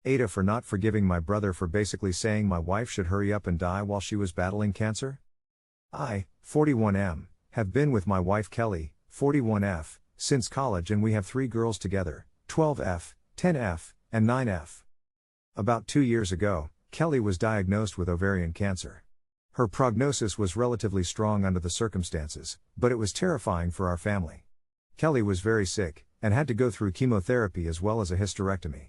AITAH for not forgiving my brother for basically saying my wife should hurry up and die while she was battling cancer? I, 41M, have been with my wife Kelly, 41F, since college, and we have 3 girls together, 12F, 10F, and 9F. About 2 years ago, Kelly was diagnosed with ovarian cancer. Her prognosis was relatively strong under the circumstances, but it was terrifying for our family. Kelly was very sick, and had to go through chemotherapy as well as a hysterectomy.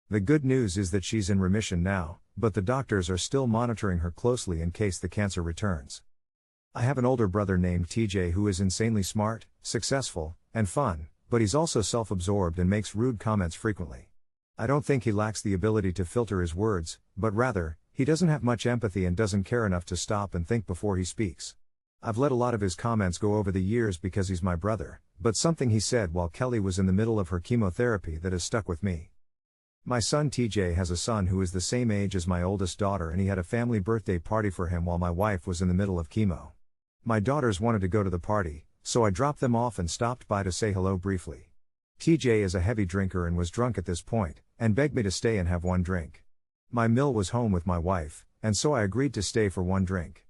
The good news is that she's in remission now, but the doctors are still monitoring her closely in case the cancer returns. I have an older brother named TJ who is insanely smart, successful, and fun, but he's also self-absorbed and makes rude comments frequently. I don't think he lacks the ability to filter his words, but rather, he doesn't have much empathy and doesn't care enough to stop and think before he speaks. I've let a lot of his comments go over the years because he's my brother, but something he said while Kelly was in the middle of her chemotherapy that has stuck with me. My son TJ has a son who is the same age as my oldest daughter, and he had a family birthday party for him while my wife was in the middle of chemo. My daughters wanted to go to the party, so I dropped them off and stopped by to say hello briefly. TJ is a heavy drinker and was drunk at this point, and begged me to stay and have one drink. My mill was home with my wife, and so I agreed to stay for one drink.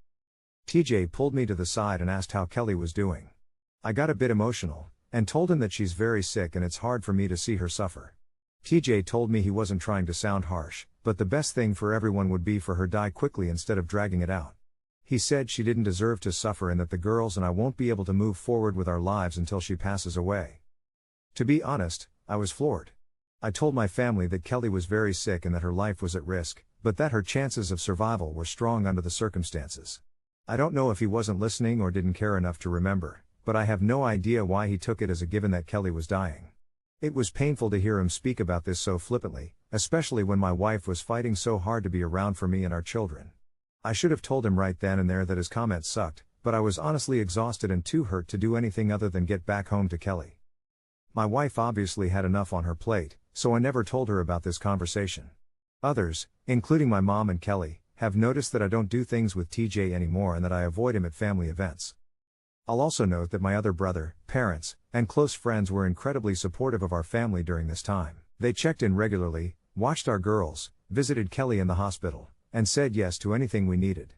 TJ pulled me to the side and asked how Kelly was doing. I got a bit emotional, and told him that she's very sick and it's hard for me to see her suffer. TJ told me he wasn't trying to sound harsh, but the best thing for everyone would be for her die quickly instead of dragging it out. He said she didn't deserve to suffer and that the girls and I won't be able to move forward with our lives until she passes away. To be honest, I was floored. I told my family that Kelly was very sick and that her life was at risk, but that her chances of survival were strong under the circumstances. I don't know if he wasn't listening or didn't care enough to remember, but I have no idea why he took it as a given that Kelly was dying. It was painful to hear him speak about this so flippantly, especially when my wife was fighting so hard to be around for me and our children. I should have told him right then and there that his comments sucked, but I was honestly exhausted and too hurt to do anything other than get back home to Kelly. My wife obviously had enough on her plate, so I never told her about this conversation. Others, including my mom and Kelly, have noticed that I don't do things with TJ anymore and that I avoid him at family events. I'll also note that my other brother, parents, and close friends were incredibly supportive of our family during this time. They checked in regularly, watched our girls, visited Kelly in the hospital, and said yes to anything we needed.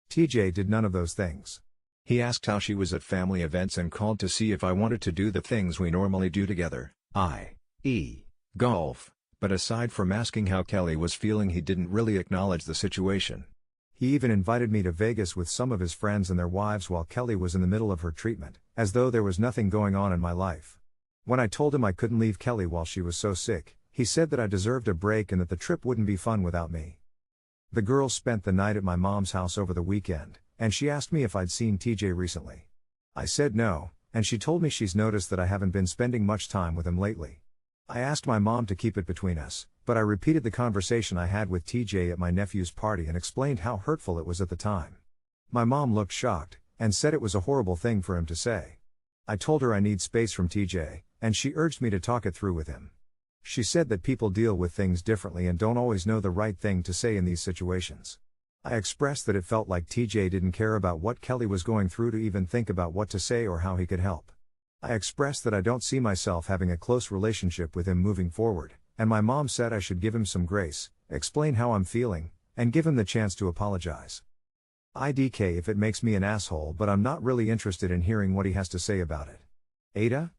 TJ did none of those things. He asked how she was at family events and called to see if I wanted to do the things we normally do together, i.e., golf, but aside from asking how Kelly was feeling, he didn't really acknowledge the situation. He even invited me to Vegas with some of his friends and their wives while Kelly was in the middle of her treatment, as though there was nothing going on in my life. When I told him I couldn't leave Kelly while she was so sick, he said that I deserved a break and that the trip wouldn't be fun without me. The girls spent the night at my mom's house over the weekend, and she asked me if I'd seen TJ recently. I said no, and she told me she's noticed that I haven't been spending much time with him lately. I asked my mom to keep it between us, but I repeated the conversation I had with TJ at my nephew's party and explained how hurtful it was at the time. My mom looked shocked, and said it was a horrible thing for him to say. I told her I need space from TJ, and she urged me to talk it through with him. She said that people deal with things differently and don't always know the right thing to say in these situations. I expressed that it felt like TJ didn't care about what Kelly was going through to even think about what to say or how he could help. I expressed that I don't see myself having a close relationship with him moving forward, and my mom said I should give him some grace, explain how I'm feeling, and give him the chance to apologize. IDK if it makes me an asshole, but I'm not really interested in hearing what he has to say about it. AITAH?